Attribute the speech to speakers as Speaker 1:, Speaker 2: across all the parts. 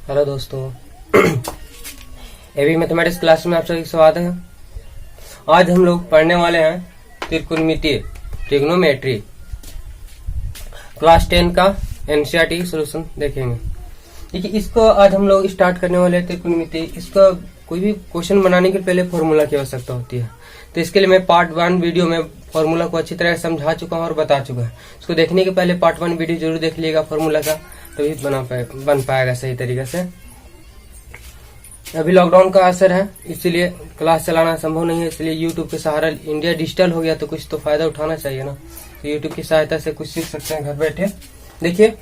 Speaker 1: Hello दोस्तों, AB mathematics class में आप सभी स्वागत है। आज हम लोग पढ़ने वाले हैं त्रिकोणमितीय ट्रिग्नोमेट्री क्लास 10 का एनसीईआरटी सॉल्यूशन देखेंगे। देखिए, इसको आज हम लोग स्टार्ट करने वाले हैं त्रिकोणमितीय। इसका कोई भी क्वेश्चन बनाने के पहले फॉर्मूला की आवश्यकता होती है, तो इसके लिए मैं पार्ट 1 वीडियो में फॉर्मूला को अच्छी तरह समझा चुका हूँ और बता चुका है। इसको देखने के पहले पार्ट 1 वीडियो जरूर देख लीजिएगा फॉर्मूला का, तभी बन पाएगा सही तरीके से। अभी लॉकडाउन का असर है, इसीलिए क्लास चलाना संभव नहीं है, इसलिए यूट्यूब के सहारा इंडिया डिजिटल हो गया तो कुछ तो फायदा उठाना चाहिए ना। तो यूट्यूब की सहायता से कुछ सीख सकते हैं घर बैठे। देखिए,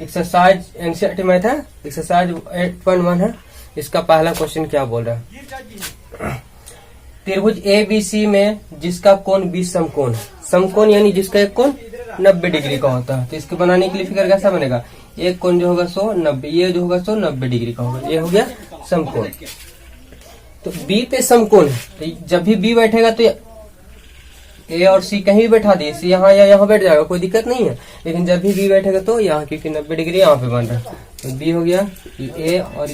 Speaker 1: एक्सरसाइज एनसीईआरटी मैथ है, एक्सरसाइज 8.1 है। इसका पहला क्वेश्चन क्या बोल रहा है? त्रिभुज ABC में जिसका कोण 20 समकोण है। समकोण यानी जिसका एक कोण 90 डिग्री का होता है। तो इसको बनाने के लिए फिगर कैसा बनेगा? एक कोण जो होगा 190, ये जो होगा 190 डिग्री का होगा। ये हो गया समकोण। तो B पे समकोण है, तो जब भी B बैठेगा तो A और C कहीं भी बैठा दिए, C यहाँ या यहाँ बैठ जाएगा, कोई दिक्कत नहीं है। लेकिन जब भी B बैठेगा तो यहाँ, क्योंकि 90 डिग्री यहाँ पे बन रहा है, तो B हो गया A और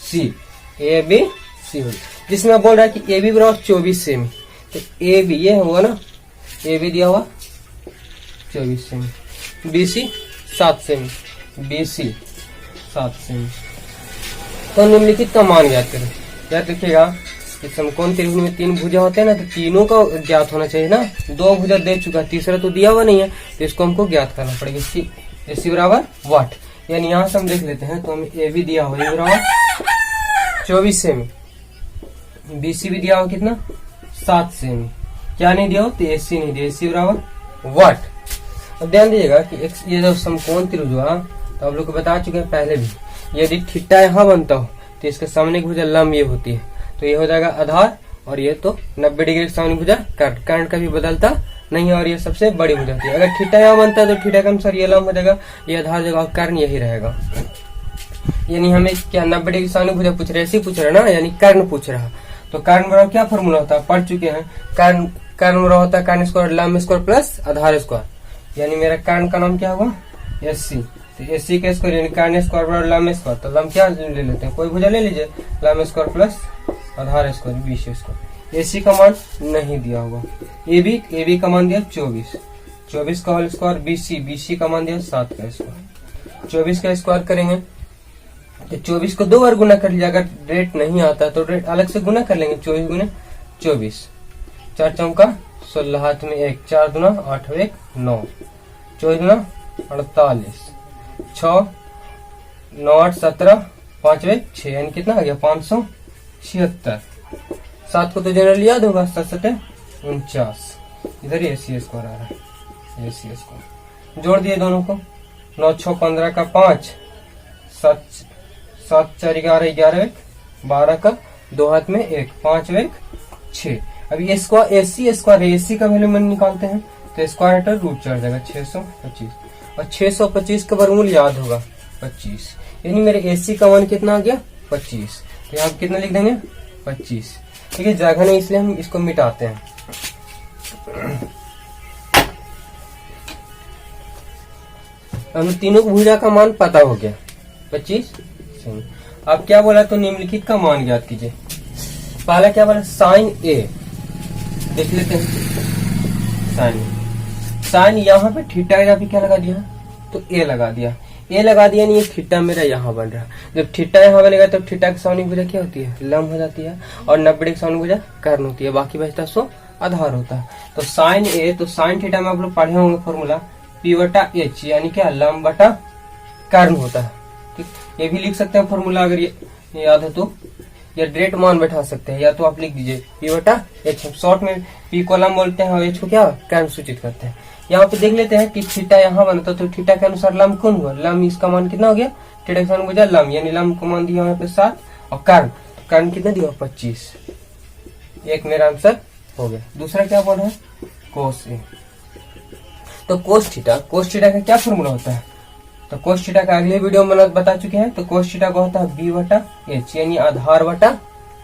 Speaker 1: C, A B C हो गया। जिसमें बोल रहा है कि AB बराबर 24 सेमी, तो AB ये हुआ ना, AB दिया हुआ 24 semi, BC 7 semi, BC 7 semi. तो निम्नलिखित का मान ज्ञात करें। याद रखिएगा कि समकोण त्रिभुज में 3 भुजा होते हैं ना, तो तीनों का ज्ञात होना चाहिए ना। 2 भुजा दे चुका, तीसरा तो दिया हुआ नहीं है, तो इसको हमको ज्ञात करना पड़ेगा। AC बराबर वाट, यानी यहाँ से हम देख लेते हैं। तो हमें AB दिया हुआ बराबर 24 सेमी, BC भी दिया हुआ कितना 7 सेमी, क्या नहीं दिया हो तो AC नहीं दिया, AC बराबर वाट। अब ध्यान दीजिएगा कि ये जो समकोण त्रिभुज हुआ, तो आप लोग को बता चुके हैं पहले भी, यदि थीटा यहाँ बनता हो तो इसके सामने की भुजा लंब ये होती है, तो ये हो जाएगा आधार, और ये तो 90 डिग्री के सामने भुजा कर्ण। कर्ण कभी बदलता नहीं है और ये सबसे बड़ी भुजा होती है। अगर थीटा यहाँ बनता है तो थीटा के अनुसार ये लंब हो जाएगा, ये आधार जगह, कर्ण यही रहेगा। यानी हमें क्या 90 डिग्री सामने भुजा पूछ रहे, ऐसे पूछ रहे ना, यानी कर्ण पूछ रहा। तो कर्ण बराबर क्या फॉर्मूला होता है, पढ़ चुके हैं। कर्ण बराबर होता है कर्ण स्क्वायर लंब स्क्वायर प्लस आधार स्क्वायर। यानी मेरा कर्ण का नाम क्या हुआ AC, तो AC का स्क्वायर यानी कर्ण स्क्वायर बराबर लंब स्क्वायर। तो लंब क्या ले लेते हैं, कोई भुजा ले लीजिए, लंब स्क्वायर प्लस आधार स्क्वायर BC स्क्वायर। AC का मान नहीं दिया हुआ। AB का मान दिया 24 का होल स्क्वायर, BC का मान दिया 7 का स्क्वायर। 24 का स्क्वायर करेंगे तो 24 को 2 बार गुना कर लिया। अगर रेट नहीं आता तो रेट अलग से गुना कर लेंगे। 24 गुना 24, 4 चौका 16, हाथ में 1, 4 दूना 8 और 1 9, 24 दूना 48, 6 9 8 17, 5 1 6, यानी कितना आ गया 576। 7 को तो जनरली याद होगा, 7 7 49। इधर ही AC स्क्वायर आ रहा है, AC स्क्वायर जोड़ दिए दोनों को। 9 6 15 का 5, 7 4 11 11 1 12 का 2 हाथ में 1, 5 1 6। अभी स्क्वायर AC स्क्वायर है, AC का वैल्यू मन निकालते हैं तो स्क्वायर हटा रूट चढ़ जाएगा 625, और 625 का वर्गमूल याद होगा 25, यानी मेरे AC का मान कितना आ गया 25। तो यहाँ कितना लिख देंगे 25। ठीक है, जगह नहीं इसलिए हम इसको मिटाते हैं। हम तीनों भुजा का मान पता हो गया 25। अब क्या बोला, तो निम्नलिखित का मान ज्ञात कीजिए। पहला क्या बोला, साइन A देख लेते हैं। साइन यहाँ पे थीटा यहाँ पे क्या लगा दिया, तो A लगा दिया। A लगा दिया नहीं, थीटा मेरा यहाँ बन रहा है। जब थीटा यहाँ बनेगा तो थीटा की सामने भुजा क्या होती है, लंब हो जाती है, और 90 डिग्री की सामने भुजा कर्ण होती है, बाकी बचता सो आधार होता है। तो साइन A, तो साइन थीटा में आप लोग पढ़े होंगे फॉर्मूला P/H, यानी क्या लंब बटा कर्ण होता है। ठीक, ये भी लिख सकते हैं फॉर्मूला, अगर ये याद है तो, या डायरेक्ट मान बैठा सकते हैं, या तो आप लिख दीजिए P/H। शॉर्ट में P को लंब बोलते हैं और H को क्या कर्ण सूचित करते हैं। यहाँ पे देख लेते हैं कि थीटा यहाँ बनता तो थीटा के अनुसार लंब कौन हुआ, लंब इसका मान कितना हो गया, थीटा के सामने भुजा लंब, यानी लंब को मान दिया यहाँ पे 7, और कर्ण कितना दिया 25। एक मेरा आंसर हो गया। दूसरा क्या बोल रहा है, कोस A। तो कोस थीटा का क्या फॉर्मूला होता है, तो कोस थीटा का अगले वीडियो में बता चुके हैं। तो कोस थीटा का होता है B/H, यानी आधार बटा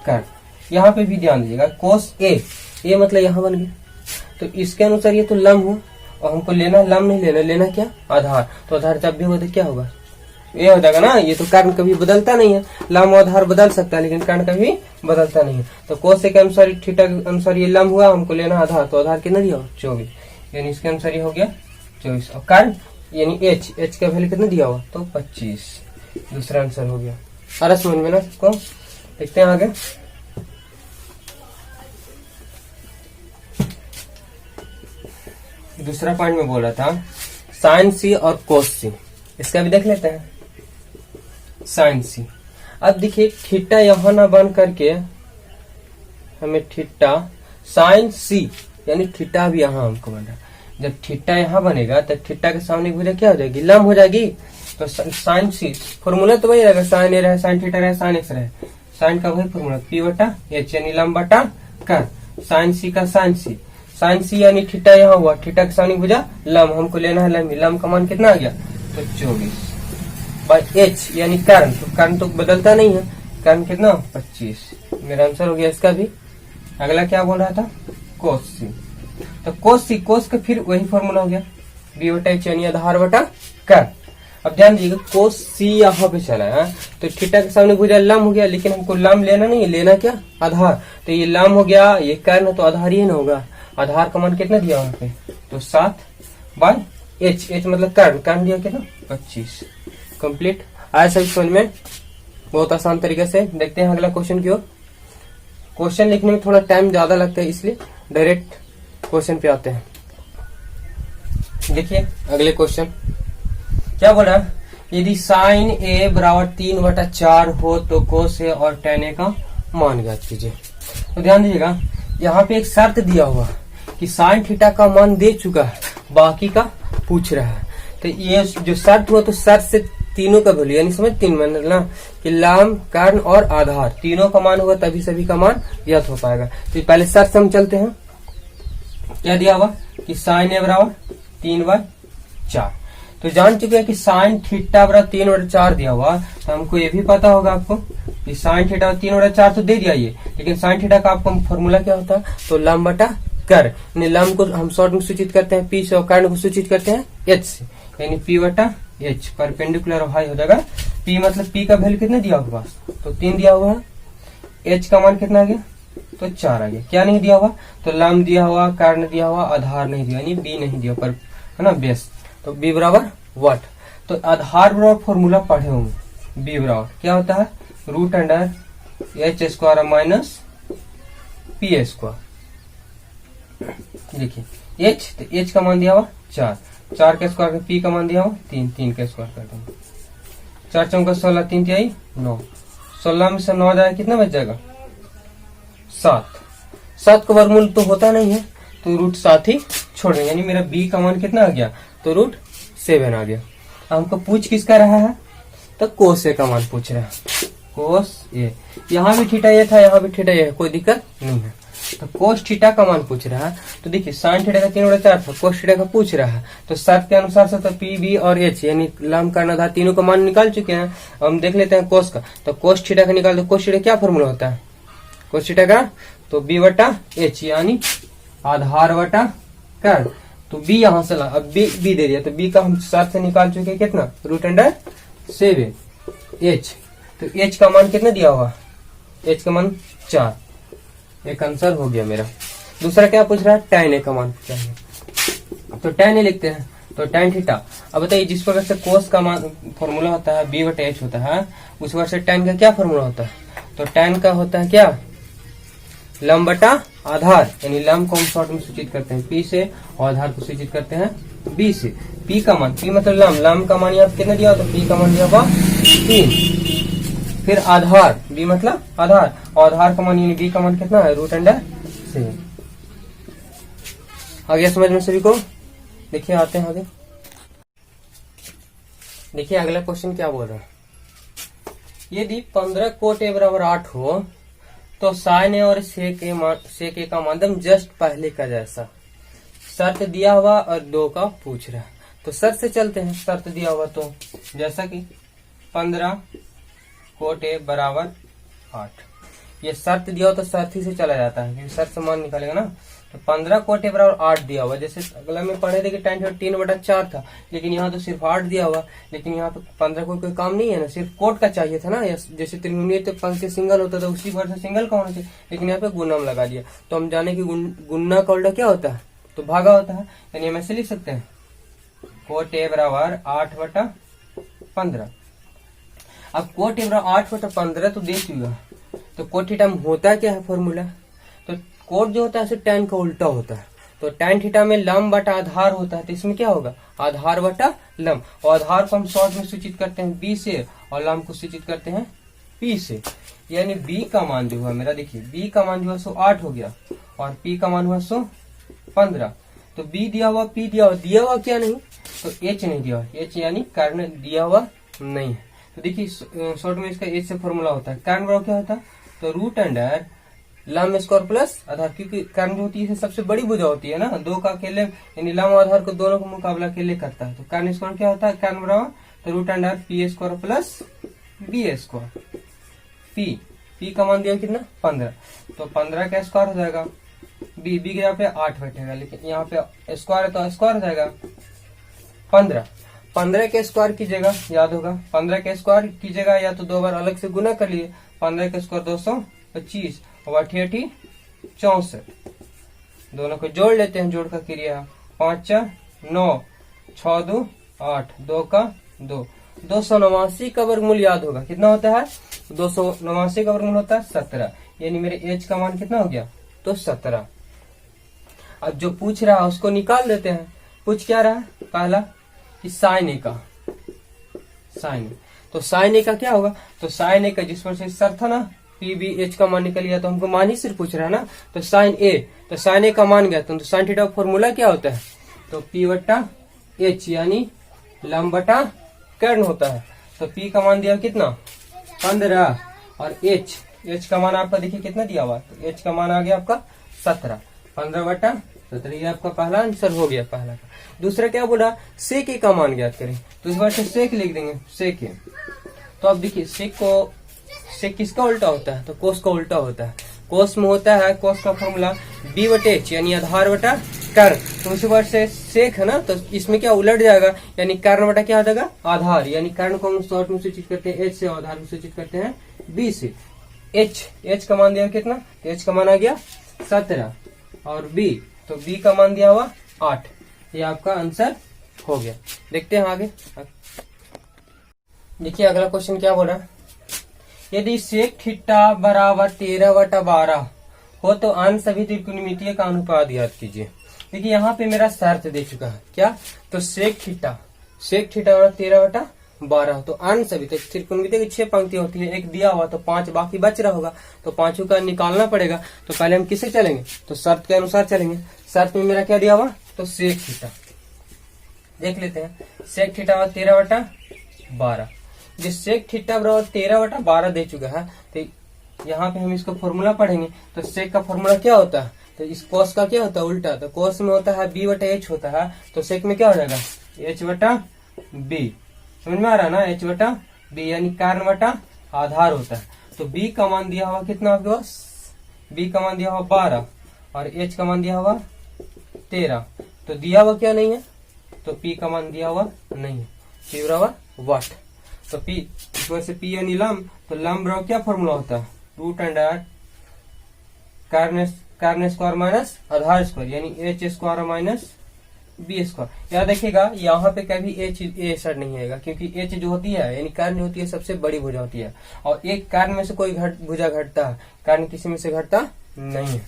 Speaker 1: कर्ण। यहाँ पे भी ध्यान दीजिएगा, कोस A मतलब यहाँ बन गया, तो इसके अनुसार ये तो लंब हो, और हमको लेना लंब नहीं लेना, लेना क्या आधार। तो आधार जब भी होगा तो क्या होगा ये हो जाएगा ना, ये तो कारण कभी बदलता नहीं है, लम आधार बदल सकता है लेकिन कारण कभी बदलता नहीं है। तो कोस के अनुसार थीटा के अनुसार ये लम हुआ, हमको लेना आधार, तो आधार कितना दिया 24, यानी इसके अनुसार ये हो गया 24। और कारण यानी एच का वैल्यू कितना दिया हुआ, तो 25, दूसरा आंसर हो गया। आ रहा समझ में ना इसको, देखते हैं आगे। दूसरा पॉइंट में बोल रहा था साइन सी और कोस सी, इसका भी देख लेते हैं। साइन सी, अब देखिए थीटा यहां ना बन करके हमें थीटा साइन सी यानी थीटा भी यहां हमको बना, जब थीटा यहां बनेगा तब थीटा के सामने की वजह क्या हो जाएगी, लम हो जाएगी। तो साइन सी फॉर्मूला तो वही रहेगा, साइन ए रहे, साइन थीटा रहे, साइन एक्स रहे, साइन का वही फॉर्मूला पी बटा एच यानी लम बटा कर, साइन सी का साइन सी, साइन सी यानी थीटा यहाँ हुआ, थीटा के सामने की वजह लम, हमको लेना है लम, लम का मान कितना आ गया, तो 24 बाई एच यानी कारण, तो कारण तो बदलता नहीं है, कारण कितना 25, मेरा आंसर हो गया इसका भी। अगला क्या बोल रहा था, कोस सी, तो कोस सी, कोस का फिर वही फॉर्मूला हो गया बी बटा एच यानी आधार बटा कर। अब ध्यान दीजिएगा कोस सी यहाँ पे चला है, तो थीटा के सामने भुजा लम हो गया, लेकिन हमको लम लेना नहीं, लेना क्या आधार, तो ये लम हो गया, ये कारण तो आधार ही ना होगा, आधार का मान कितना दिया वहां पे, तो 7 बाई एच, एच मतलब कारण, कारण दिया कितना 25। कंप्लीट आया सभी समझ में, बहुत आसान तरीके से। देखते हैं अगला क्वेश्चन की ओर। क्वेश्चन लिखने में थोड़ा टाइम ज्यादा लगता है, इसलिए डायरेक्ट क्वेश्चन पे आते हैं। देखिए अगले क्वेश्चन क्या बोला, यदि साइन ए बराबर 3/4 हो तो कोस ए और tan ए का मान ज्ञात कीजिए। तो ध्यान दीजिएगा यहाँ पे एक शर्त दिया हुआ कि साइन थीटा का मान दे चुका है, बाकी का पूछ रहा है। तो ये जो शर्त हुआ, तो शर्त से तीनों का वैल्यू यानी समझ तीन मान ना कि लम कारण और आधार तीनों का मान हुआ, तभी सभी का मान ज्ञात हो पाएगा। तो पहले शर्त से हम चलते हैं, क्या दिया हुआ कि साइन ए बराबर 3/4, तो जान चुके हैं कि साइन थीटा बराबर 3/4 दिया हुआ, तो हमको ये भी पता होगा आपको कि साइन थीटा 3/4 तो दे दिया ये, लेकिन साइन थीटा का आपको फॉर्मूला क्या होता है, तो लम बटा कर, यानी लम को हम शॉर्ट में सूचित करते हैं पी से और कारण को सूचित करते हैं एच से, यानी पी बटा एच परपेंडिकुलर हाई हो जाएगा। पी मतलब पी का वैल्यू कितना दिया होगा, तो 3 दिया हुआ है, एच का मान कितना आ गया, तो 4 आ गया। क्या नहीं दिया हुआ, तो लम दिया हुआ, कारण दिया हुआ, आधार नहीं दिया, यानी बी नहीं दिया पर है ना बेस, तो बी बराबर व्हाट, तो आधार बराबर फॉर्मूला पढ़े होंगे, बी बराबर क्या होता है root under H square minus P square. देखिए एच, तो एच का मान दिया हुआ 4, 4 के स्क्वायर का पी का मान दिया हुआ 3, 3 के स्क्वायर कर देंगे, 4 चौका 16, 3 तिहाई 9, 16 में से 9 जाएगा कितना बच जाएगा 7, 7 का वर्गमूल तो होता नहीं है, तो रूट 7 ही छोड़ देंगे, यानी मेरा बी का मान कितना आ गया, तो रूट 7 आ गया। हमको पूछ किसका रहा है, तो कोस ए का मान पूछ रहा है, कोस ए, यहाँ भी थीटा ये था, यहाँ भी थीटा ये है, कोई दिक्कत नहीं है। तो कोस थीटा का मान पूछ रहा है, तो देखिए साइन थीटा का 3/4 था, कोस थीटा का पूछ रहा है, तो शर्त के अनुसार से तो पी बी और एच यानी लम कारण आधार तीनों का मान निकाल चुके हैं। हम देख लेते हैं कोस का, तो कोस थीटा का निकाल, तो कोस थीटा क्या फॉर्मूला होता है कोस थीटा का, तो बी बटा एच यानी आधार बटा कर, तो बी यहां से ला, अब बी दे दिया, तो बी का हम शर्त से निकाल चुके कितना रूट अंडर 7 एच, तो एच का मान कितना दिया हुआ, एच का मान 4, एक आंसर हो गया मेरा। दूसरा क्या पूछ रहा है, tan ए का मान चाहिए, तो tan ए लिखते हैं, तो tan थीटा। अब बताइए जिस प्रकार से कोस का मान फॉर्मूला होता है बी बटा एच होता है, उस प्रकार से tan का क्या फॉर्मूला होता है, तो tan का होता है क्या लम बटा आधार, यानी लम को हम शॉर्ट में सूचित करते हैं पी से और आधार को सूचित करते हैं बी से। पी का मान, पी मतलब लम, लम का मान यहाँ कितना दिया, तो पी का मान दिया हुआ 3, फिर आधार बी मतलब आधार, और आधार का मान यानी बी का मान कितना है रूट अंडर 7। आ गया समझ में सभी को। देखिए आते हैं आगे, देखिए अगला क्वेश्चन क्या बोल रहा है, यदि 15 कोट ए बराबर 8 हो तो साइन ए और सेक ए का माध्यम जस्ट पहले का जैसा, शर्त दिया हुआ और 2 का पूछ रहा है। तो शर्त से चलते हैं, शर्त दिया हुआ तो जैसा कि 15 कोट ए बराबर 8, ये शर्त दिया हो तो शर्त ही से चला जाता है, क्योंकि शर्त से मान निकालेगा ना, तो 15 कोट ए बराबर 8 दिया हुआ। जैसे अगला में पढ़े थे कि tan थीटा 3/4 था, लेकिन यहाँ तो सिर्फ 8 दिया हुआ। लेकिन यहाँ पे 15 कोई काम नहीं है ना, सिर्फ कोट का चाहिए था ना। जैसे त्रिकोणीय तो पंक्ति सिंगल होता था, उसी पर से सिंगल का होना चाहिए, लेकिन यहाँ पे गुना में लगा दिया। तो हम जाने की गुना का उल्टा क्या होता है, तो भागा होता है। यानी हम ऐसे लिख सकते हैं कोट ए बराबर 8/15। अब कोट ए बराबर 8/15 तो देख लिया, तो कोट थीटा में होता क्या है फॉर्मूला, तो कोट जो होता है टैन का उल्टा होता है। तो टैन थीटा में लंब बटा आधार होता है, तो इसमें क्या होगा, आधार बटा लंब। और आधार को हम शॉर्ट में सूचित करते हैं बी से, और लंब को सूचित करते हैं पी से। यानी बी का मान जो हुआ मेरा, देखिए बी का मान जो है 8 हो गया, और पी का मान हुआ 15। तो बी दिया हुआ, पी दिया हुआ क्या नहीं, तो एच नहीं दिया हुआ, एच यानी कारण दिया हुआ नहीं है। तो देखिए शॉर्ट में इसका एच से फॉर्मूला होता है, कारण बराबर क्या होता है, तो रूट अंडर लंब स्क्वायर प्लस आधार, क्योंकि कारण जो होती है सबसे बड़ी भुजा होती है ना, दो का अकेले यानी लंब और आधार को दोनों का मुकाबला अकेले करता है। तो कारण स्क्वायर क्या होता है, कारण बराबर तो root under P square plus B square. P का मान दिया कितना 15, तो 15 का स्क्वायर हो जाएगा, बी की जगह पे 8 बैठेगा, लेकिन यहाँ पे स्क्वायर है तो स्क्वायर हो जाएगा 15 के स्क्वायर की जगह याद होगा, 15 के स्क्वायर की जगह या तो 2 बार अलग से गुना कर लिए, 15 का स्क्वायर 225 और 8 64, दोनों को जोड़ लेते हैं, जोड़ का क्रिया 5 4 9 6 2 8 2 का 2, 289 का वर्गमूल याद होगा, कितना होता है 289 का वर्गमूल होता है 17। यानी मेरे एच का मान कितना हो गया, तो 17। अब जो पूछ रहा है उसको निकाल देते हैं। पूछ क्या रहा है, पहला कि साइन ए का, तो साइन ए का क्या होगा, तो साइन ए का जिस पर से सर था ना पी बी एच का मान निकल गया, तो हमको मान ही सिर्फ पूछ रहा है ना। तो साइन ए का मान गया, तो साइन थीटा का फॉर्मूला क्या होता है, तो पी बटा एच यानी लंब बटा कर्ण होता है। तो पी का मान दिया कितना 15, और एच का मान आपका देखिए कितना दिया हुआ, तो एच का मान आ गया आपका 17, 15/17। ये आपका पहला आंसर हो गया पहला का। दूसरा क्या बोला, सेक ए का मान ज्ञात करें, तो इस बार से सेक लिख देंगे, सेक ए। तो अब देखिए सेक किसका उल्टा होता है, तो कोस का उल्टा होता है। कोस में होता है, कोस का फॉर्मूला बी बटे एच यानी आधार बटा कर्ण, तो उसी बार से सेक है ना, तो इसमें क्या उलट जाएगा, यानी कर्ण बटा क्या आ जाएगा आधार, यानी कर्ण को हम शॉर्ट में सूचित करते हैं एच से, आधार में सूचित करते हैं बी से। एच का मान दिया कितना, एच का मान आ गया 17, और बी, तो बी का मान दिया हुआ 8। ये आपका आंसर हो गया। देखते हैं आगे। देखिए अगला क्वेश्चन क्या बोला, यदि सेक थीटा बराबर 13/12 हो तो अन्य सभी त्रिकोणमितीय का अनुपात ज्ञात कीजिए। देखिए यहाँ पे मेरा शर्त दे चुका है क्या, तो सेक थीटा बराबर 13/12, तो अन्य सभी, तो त्रिकोणमितीय की 6 पंक्ति होती है, एक दिया हुआ तो 5 बाकी बच रहा होगा, तो 5 का निकालना पड़ेगा। तो पहले हम किससे चलेंगे, तो शर्त के अनुसार चलेंगे। शर्त में मेरा क्या दिया हुआ, तो सेक थीटा देख लेते हैं, सेक थीटा बराबर 13/12। जिस सेक थीटा बराबर 13/12 दे चुका है, तो यहाँ पे हम इसको फॉर्मूला पढ़ेंगे। तो सेक का फॉर्मूला क्या होता है, तो इस कोस का क्या होता है उल्टा, तो कोस में होता है बी बटा एच होता है, तो सेक में क्या हो जाएगा एच बटा बी, समझ में आ रहा ना, एच बटा बी यानी कारण बटा आधार होता है। तो बी का मान दिया हुआ कितना आपके पास, बी का मान दिया हुआ 12, और एच का मान दिया हुआ 13, तो दिया हुआ क्या नहीं है, तो पी का मान दिया हुआ नहीं है, पी बराबर वाट। तो पी इस वजह से पी यानी लंब, तो लंब बराबर क्या फॉर्मूला होता है, रूट अंडर कारण स्क्वायर माइनस आधार स्क्वायर यानी H square minus B square. याद रखिएगा यहाँ पे कभी एच ए सर नहीं आएगा, क्योंकि एच जो होती है यानी कारण जो होती है सबसे बड़ी भुजा होती है, और एक कारण में से कोई भुजा घटता है, कारण किसी में से घटता नहीं है।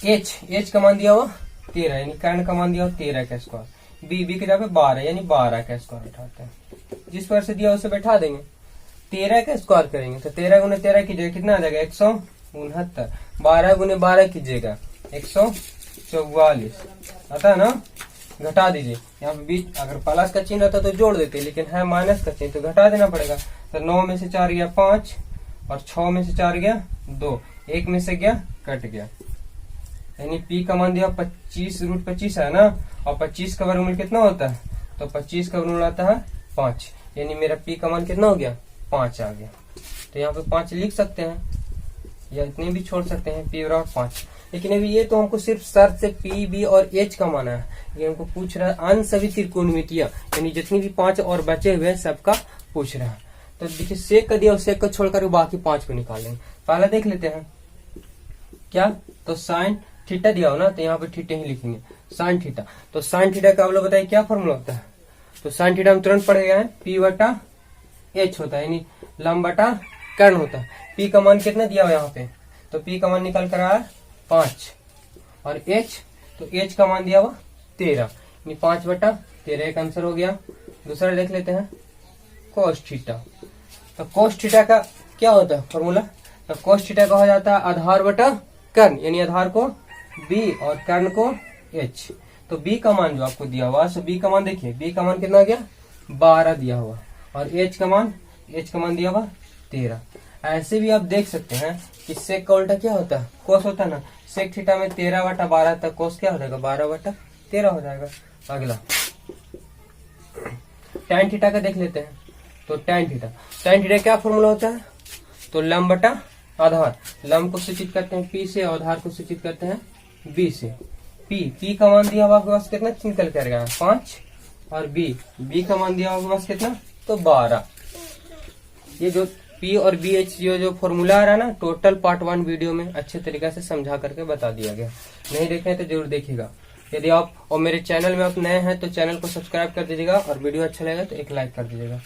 Speaker 1: एच का मान दिया हुआ 13 यानी कारण का मान दिया हुआ 13 का स्क्वायर, बी की जगह पे 12 यानी 12 का स्क्वायर उठाते हैं, जिस पर से दिया उसे बैठा देंगे, 13 का स्क्वायर करेंगे, तो 13 गुने 13 कीजिएगा कितना आ जाएगा 169, 12 गुने 12 कीजिएगा 144 आता है ना, घटा दीजिए। यहाँ पे बीच अगर प्लस का चिन्ह रहता तो जोड़ देते, लेकिन है माइनस का चिन्ह तो घटा देना पड़ेगा। तो 9 में से 4 गया 5, और 6 में से 4 गया 2, 1 में से गया कट गया, यानी पी का मान दिया 25√25 है ना, और 25 का वर्गमूल कितना होता है, तो 25 का वर्गमूल आता है 5, यानी मेरा पी का मान कितना हो गया 5 आ गया। तो यहाँ पे 5 लिख सकते हैं या इतने भी छोड़ सकते हैं, पी बराबर 5। लेकिन अभी ये तो हमको सिर्फ शर्त से पी बी और एच का माना है। ये हमको पूछ रहा है अन्य सभी त्रिकोणमितियां, यानी जितनी भी 5 और बचे हुए हैं सबका पूछ रहा है। तो देखिए सेक का दिया और सेक को छोड़कर बाकी 5 को निकाल लेंगे। पहला देख लेते हैं क्या, तो साइन थीटा दिया हो ना, तो यहाँ पे थीटा ही लिखेंगे साइन थीटा। तो साइन थीटा का आप लोग बताइए क्या फॉर्मूला होता है। तो साइन थीटा हम तुरंत पढ़ गए हैं, पी बटा एच होता है, यानी लंब बटा कर्ण होता है। पी का मान कितना दिया हुआ यहाँ पे, तो पी का मान निकल कर आया 5 और एच, तो एच का मान दिया हुआ 13, यानी 5 बटा 13 एक आंसर हो गया। दूसरा देख लेते हैं कोस थीटा। तो कोस थीटा का क्या होता है फॉर्मूला, तो कोस थीटा का हो जाता है आधार बटा कर्ण, यानी आधार को बी और कर्ण को एच। तो बी का मान जो आपको दिया हुआ, सो बी का मान देखिए, बी का मान कितना गया 12 दिया हुआ, और एच का मान दिया हुआ 13। ऐसे भी आप देख सकते हैं कि सेक का उल्टा क्या होता है, कोस होता है ना। सेक थीटा में 13 बटा 12 तक कोस क्या हो जाएगा 12 बटा 13 हो जाएगा। अगला टैन थीटा का देख लेते हैं। तो टैन थीटा क्या फॉर्मूला होता है, तो लंब बटा आधार, लंब को सूचित करते हैं पी से और आधार को सूचित करते हैं बी से। पी का मान दिया हुआ आपके पास कितना निकल कर गया 5, और बी का मान दिया हुआ आपके पास कितना, तो 12। ये जो पी और बी एच जो फॉर्मूला आ रहा है ना, टोटल पार्ट 1 वीडियो में अच्छे तरीके से समझा करके बता दिया गया। नहीं देखे तो जरूर देखिएगा। यदि आप और मेरे चैनल में आप नए हैं तो चैनल को सब्सक्राइब कर दीजिएगा, और वीडियो अच्छा लगेगा तो एक लाइक कर दीजिएगा।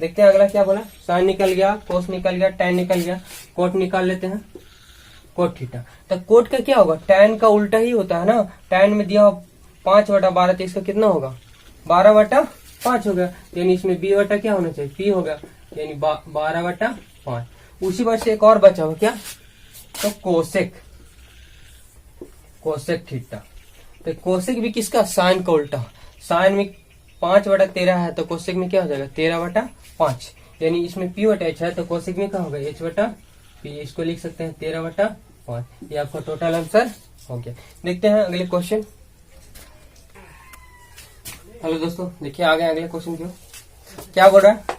Speaker 1: देखते हैं अगला क्या बोला, साइन निकल गया, कोस निकल गया, टैन निकल गया, कोट निकाल लेते हैं, कोट थीटा। तो कोट का क्या होगा, टैन का उल्टा ही होता है ना। टैन में दिया 5 बटा 12, तो इसका कितना होगा 12 बटा 5 हो गया, यानी इसमें बी बटा क्या होना चाहिए पी होगा, यानी 12 बटा 5। उसी बात से एक और बचा हो क्या, तो कोसेक थीटा। तो कोसेक भी किसका, साइन का उल्टा। साइन में 5 बटा 13 है, तो कोसेक में क्या हो जाएगा 13 बटा 5, यानी इसमें पी बटा एच है, तो कोसेक में क्या होगा एच बटा पी। इसको लिख सकते हैं 13 बटा 5। ये आपका टोटल आंसर हो गया। देखते हैं अगले क्वेश्चन। हेलो दोस्तों, देखिए आ गए अगले क्वेश्चन की। क्या बोल रहा है,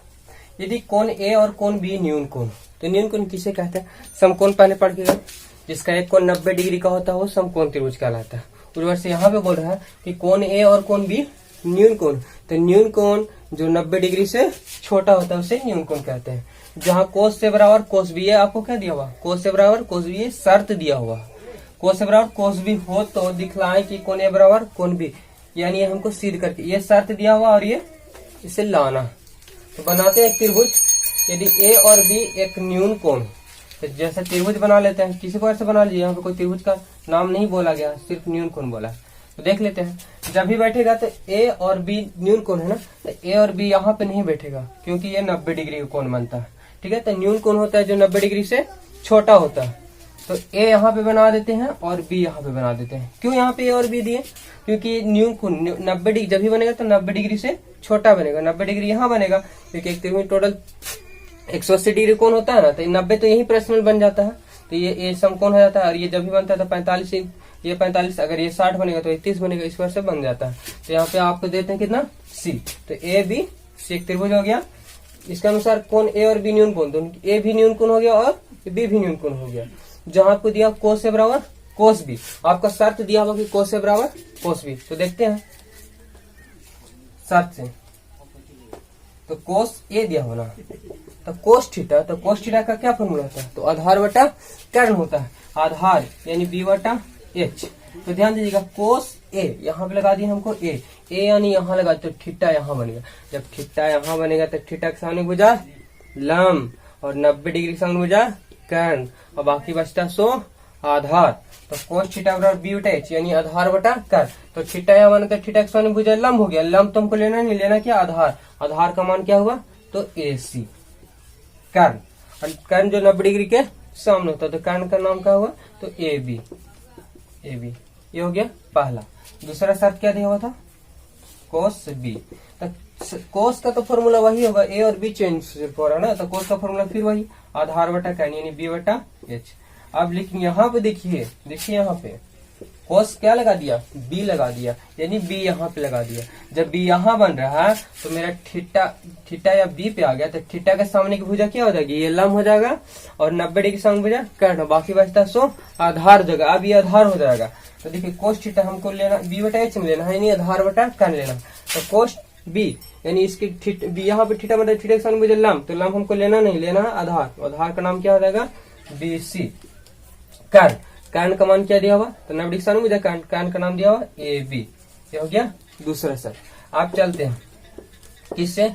Speaker 1: यदि कोण ए और कोण बी न्यून कोण, तो न्यून कोण किसे कहते हैं, समकोण पहले पढ़ के गए। जिसका एक कोण 90 डिग्री का होता है वो समकोण त्रिभुज कहलाता है। उस वर्ष से यहाँ पे बोल रहा है कि कोण ए और कोण बी न्यून कोण, तो न्यून कोण जो 90 डिग्री से छोटा होता है उसे न्यून कोण कहते हैं। जहाँ कोस से बराबर कोस बी है, आपको क्या दिया हुआ, कोस से बराबर कोस बी है, शर्त दिया हुआ कोस से बराबर कोस बी हो तो दिखलाएं कि कोण ए बराबर कोण बी, यानी हमको सिद्ध करके ये शर्त दिया हुआ और ये इसे लाना। तो बनाते हैं एक त्रिभुज। यदि ए और बी एक न्यून कोण, तो जैसे त्रिभुज बना लेते हैं, किसी प्रकार से बना लीजिए। यहाँ पे कोई त्रिभुज का नाम नहीं बोला गया, सिर्फ न्यून कोण बोला। तो देख लेते हैं, जब भी बैठेगा तो ए और बी न्यून कोण है ना, तो ए और बी यहाँ पे नहीं बैठेगा क्योंकि ये 90 डिग्री का कोण बनता है। ठीक है, तो न्यून कोण होता है जो 90 डिग्री से छोटा होता है। तो ए यहाँ पे बना देते हैं और बी यहाँ पे बना देते हैं। क्यों यहाँ पे ए और बी दिए, क्योंकि न्यून कोण 90 डिग्री जब भी बनेगा तो 90 डिग्री से छोटा बनेगा। 90 डिग्री यहाँ बनेगा क्योंकि एक त्रिभुज टोटल 180 डिग्री कोण होता है ना, तो 90 तो यही पर्सनल बन जाता है, तो ये समकोण हो जाता है। और ये जब भी बनता है तो 45, ये 45, अगर ये 60 बनेगा तो 30 बनेगा, इस वजह से बन जाता है। तो यहाँ पे आपको देते हैं कितना सी, तो ए बी सी एक त्रिभुज हो गया। इसके अनुसार कोण ए और बी न्यून कोण, तो ए भी न्यून कोण हो गया और बी भी न्यून कोण हो गया। जहां आपको दिया कोस से बराबर कोस बी, आपका शर्त दिया होगा कि कोस से बराबर कोस बी। तो देखते हैं शर्त से, तो कोस ए दिया होना, तो कोस थीटा, तो कोस थीटा का क्या फॉर्मूला होता है, तो आधार बटा कर्ण होता है। आधार यानी बी बटा एच। तो ध्यान दीजिएगा कोस ए यहाँ पे लगा दिया हमको ए यानी यहाँ लगा, तो थीटा यहाँ बनेगा। जब थीटा यहाँ बनेगा तो थीटा के सामने भुजा लंब और 90 डिग्री के सामने भुजा कर्ण, और बाकी बचता सो आधार। तो कोस थीटा बराबर बी बटा एच यानी आधार बटा कर्ण। तो थीटा यहाँ बना, तो थीटा के सामने भुजा लंब हो गया। लंब तो हमको लेना नहीं, लेना क्या आधार। आधार का मान क्या हुआ, तो ए सी कर्ण, और कर्ण जो 90 डिग्री के सामने होता है, तो कर्ण का नाम क्या हुआ, तो ए बी। ये हो गया पहला। दूसरा शर्त क्या दिया हुआ था, कोस बी। तो कोस का तो फॉर्मूला वही होगा, ए और बी चेंज हो रहा ना, तो कोस का फॉर्मूला फिर वही आधार बटा कर्ण यानी बी बटा एच। अब लेकिन यहाँ पे देखिए यहाँ पे कोस क्या लगा दिया, बी लगा दिया, यानी बी यहाँ पे लगा दिया। जब बी यहाँ बन रहा है तो मेरा थीटा या बी पे आ गया, तो थीटा के सामने की भुजा क्या हो जाएगी, ये लंब हो जाएगा, और 90 डिग्री सामने भुजा कर्ण, बाकी बचता सो आधार जगह। अब ये आधार हो जाएगा। तो देखिए कोस थीटा हमको लेना बी बटा एच में लेना है, यानी आधार बटा कर्ण लेना। तो कोस बी यानी इसकी बी यहाँ पे थीटा मतलब थीटा के सामने भुजा लंब, तो लंब हमको लेना नहीं, लेना है आधार। आधार का नाम क्या हो जाएगा, बी सी। कर्ण, कर्ण का मान क्या दिया हुआ, तो 90 डिग्री सामने भुजा कर्ण, कर्ण का नाम दिया हुआ ए बी। ये हो गया दूसरा सर। आप चलते हैं किससे,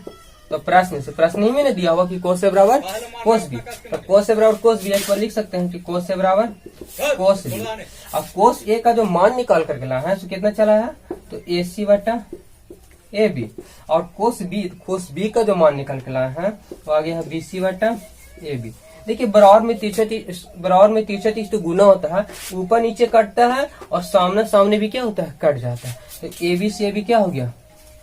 Speaker 1: तो प्रश्न से। प्रश्न ही मैंने दिया हुआ कि कोस से बराबर कोस बी, तो कोस से बराबर कोस बी एक बार लिख सकते हैं कि कोस से बराबर कोस बी। अब कोस ए का जो मान निकाल करके लाया है तो कितना चला है, तो ए सी बटा ए बी, और कोस बी का जो मान निकाल के लाया है तो आ गया है बी सी बटा ए बी। देखिए बराबर में तीसरा तीस तो गुना होता है, ऊपर नीचे कटता है, और सामने सामने भी क्या होता है, कट जाता है। तो ए बी से ए बी क्या हो गया,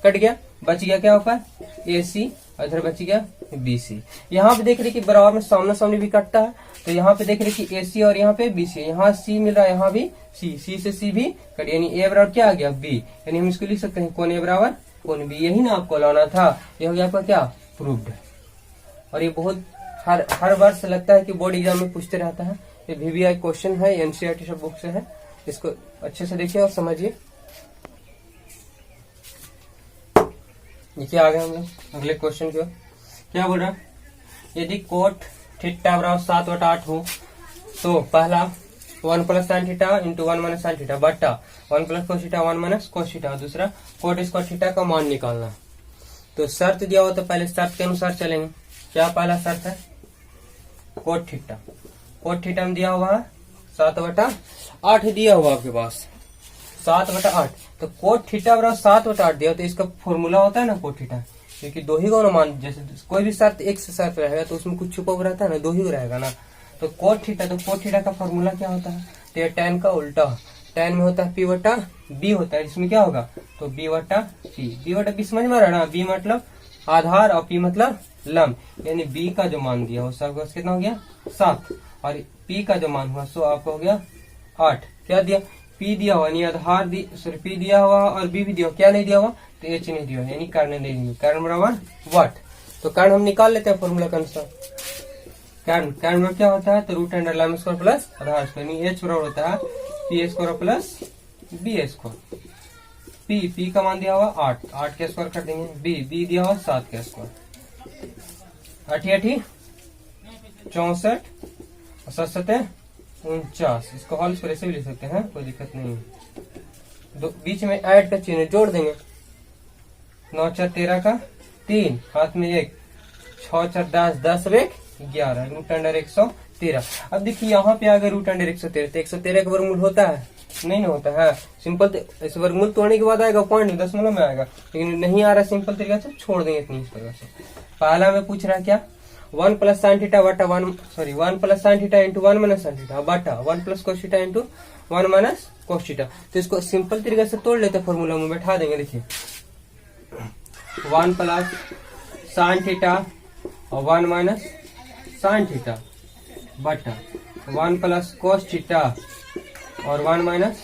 Speaker 1: कट गया, बच गया क्या ऊपर ए सी, इधर बच गया बी सी। यहाँ पे देख रहे कि बराबर में सामने सामने भी कटता है, तो यहाँ पे देख रहे कि ए सी और यहाँ पे बी सी, यहाँ सी मिल रहा है, यहाँ भी सी, सी से सी भी कट, यानी ए बराबर क्या आ गया बी, यानी हम इसको लिख सकते हैं कौन ए बराबर कौन बी। यही ना आपको लाना था, ये हो गया आपका क्या प्रूव्ड। और ये बहुत हर वर्ष लगता है कि बोर्ड एग्जाम में पूछते रहता है। ये VVI क्वेश्चन है, NCERT सब बुक से है, इसको अच्छे से देखिए और समझिए। देखिए आगे हम लोग अगले क्वेश्चन की ओर। क्या बोल रहा है, यदि कोट थीटा बराबर 7/8 हो तो पहला 1 plus sine theta into 1 minus sine theta बटा 1 plus cos theta 1 minus cos theta, दूसरा कोट स्क्वायर थीटा का मान निकालना। तो शर्त दिया हुआ तो पहले शर्त के अनुसार चलेंगे। क्या पहला शर्त है, कोट थीटा में दिया हुआ है 7/8 दिया हुआ आपके पास 7/8, तो कोट थीटा बराबर 7/8 दिया, तो इसका फॉर्मूला होता है ना कोट थीटा, क्योंकि दो ही को मान, जैसे कोई भी शर्त एक से शर्त रहेगा तो उसमें कुछ छुपा हुआ रहता है ना, दो ही रहेगा ना। तो कोट थीटा का फॉर्मूला क्या होता है, तो ये tan का उल्टा, tan में होता है p बटा b होता है, इसमें क्या होगा, तो b बटा b समझ में आ रहा है ना, b मतलब आधार और p मतलब लंब, यानी b का जो मान दिया हो सब कितना हो गया 7, और p का जो मान हुआ सो आपको हो गया 8। क्या दिया, p दिया हुआ यानी आधार p दिया हुआ और b भी दिया हुआ, क्या नहीं दिया हुआ, तो h नहीं दिया, यानी कर्ण नहीं दिया, कर्ण बराबर वाट। तो कर्ण हम निकाल लेते हैं फॉर्मूला के अनुसार। कर्ण में क्या होता है, तो root under lambda square plus आधार स्क्वायर, यानी h बराबर होता है p square plus b square. p का मान दिया हुआ 8 के स्क्वायर कर देंगे, b दिया हुआ 7 के स्क्वायर, 8 64 और 7 49, इसको होल स्क्वायर ऐसे भी लिख सकते हैं, कोई दिक्कत नहीं है। बीच में ऐड का चिन्ह जोड़ देंगे, 9 4 13 का 3, हाथ में 1, 6 4 10 10 1 11, रूट अंडर 113। अब देखिए यहाँ पे आ गया रूट अंडर 113, तो 113 का वर्गमूल होता है, नहीं होता है, सिंपल इस वर्गमूल तोड़ने के बाद आएगा पॉइंट दशमलव में आएगा, लेकिन नहीं आ रहा सिंपल तरीका से छोड़ देंगे इतनी इस प्रकार से। पहला में पूछ रहा है क्या, 1 प्लस साइन थीटा बटा 1 plus sine theta into 1 minus sine theta बटा 1 plus cos theta into 1 minus cos theta. तो इसको सिंपल तरीके से तोड़ लेते फॉर्मूला में बैठा देंगे। देखिए 1 प्लस साइन थीटा और 1 माइनस साइन थीटा बटा 1 प्लस कोस थीटा और 1 माइनस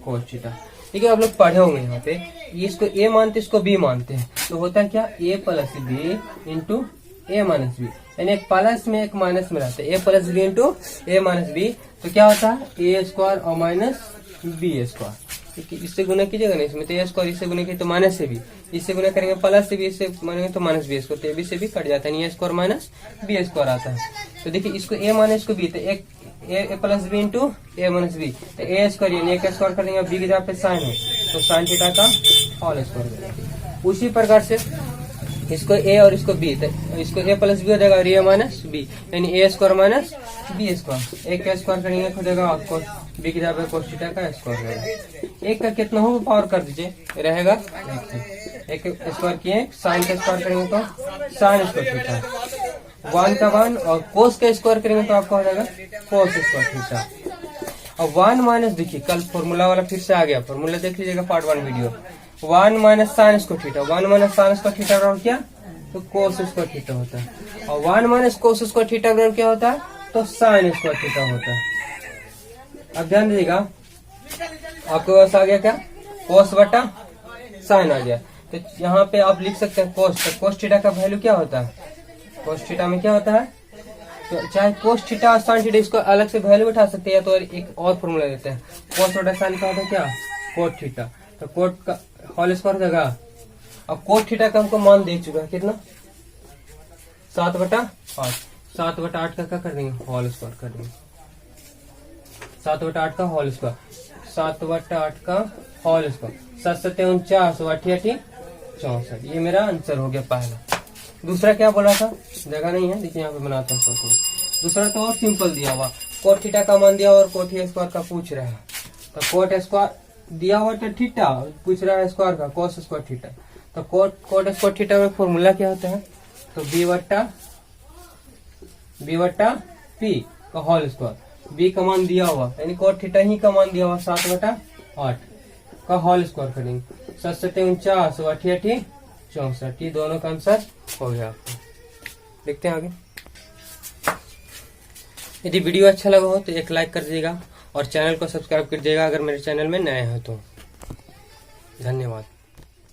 Speaker 1: कोस थीटा। ठीक है, आप लोग पढ़े होंगे यहाँ पे, इसको a मानते इसको b मानते हैं, तो होता है क्या a plus B into A minus B, यानी एक प्लस में एक माइनस में रहता है, A plus B into A minus B, तो क्या होता है ए स्क्वायर और माइनस बी स्क्वायर। इससे गुना कीजिएगा नहीं, इसमें तो ए स्क्वायर इससे गुना किए तो माइनस से बी, इससे गुना करेंगे प्लस से बी, इससे मानेंगे तो माइनस बी स्क्वायर, तो ए बी से भी कट जाता है, A square minus B square आता है। तो देखिए इसको ए माइनस इसको बी, तो एक ए plus B into A minus B, तो ए स्क्वायर यानी ए का स्क्वायर कर देंगे, बी की जगह पे साइन है तो साइन थीटा का होल स्क्वायर। उसी प्रकार से इसको ए और इसको बी, तो इसको ए प्लस बी हो जाएगा और ए माइनस बी, यानी ए स्क्वायर माइनस बी स्क्वायर, एक का स्क्वायर करेंगे हो जाएगा आपको बी की जगह पे कोस थीटा का स्क्वायर रहेगा। एक का कितना हो पावर कर दीजिए, रहेगा एक स्क्वायर किए, साइन का स्क्वायर करेंगे तो साइन स्क्वायर थीटा, 1 का 1 और कोस का स्क्वायर करेंगे तो आपका हो जाएगा कोस स्क्वायर थीटा। और 1 माइनस, देखिए कल फॉर्मूला वाला फिर से आ गया, फॉर्मूला देख लीजिएगा part 1 video. 1 minus sine square theta, 1 minus sine square theta बराबर क्या, तो कोस स्क्वायर थीटा होता है, और 1 माइनस कोस स्क्वायर थीटा बराबर क्या होता है, तो साइन स्क्वायर थीटा होता है। अब ध्यान दीजिएगा आपके पास आ गया क्या, कोस बटा साइन आ गया। तो यहाँ पे आप लिख सकते हैं कोस। तो कोस थीटा का वैल्यू क्या होता है, कोस थीटा में क्या होता है, तो चाहे कोस थीटा और साइन थीटा इसको अलग से वैल्यू उठा सकते हैं, या तो एक और फॉर्मूला देते हैं। कोस बटा साइन का होता है क्या, कोट थीटा। तो कोट का होल स्क्वायर जगह, अब कोट थीटा का हमको मान दे चुका है कितना, 7/8। 7/8 का क्या कर देंगे, होल स्क्वायर कर देंगे। 7/8 का होल स्क्वायर, 7/8 का होल स्क्वायर, 7 7 49, 88 64। ये मेरा आंसर हो गया पहला। दूसरा क्या बोला था, जगह नहीं है, देखिए यहाँ पे बनाता हूँ। दूसरा तो और सिंपल दिया हुआ, कोट थीटा का मान दिया और कोट स्क्वायर का पूछ रहा है। तो कोट स्क्वायर दिया हुआ तो थीटा, पूछ रहा है स्क्वायर का, कोस स्क्वायर थीटा। तो कोट स्क्वायर थीटा में फॉर्मूला क्या होता है, तो बी बट्टा पी का होल स्क्वायर। बी का मान दिया हुआ यानी कोट थीटा ही का मान दिया हुआ 7/8 का होल स्क्वायर करेंगे। 7 7 49, 88 64। ये दोनों का आंसर हो गया आपको। देखते हैं आगे। यदि वीडियो अच्छा लगा हो तो एक लाइक कर दीजिएगा और चैनल को सब्सक्राइब कर दीजिएगा अगर मेरे चैनल में नए हो तो। धन्यवाद।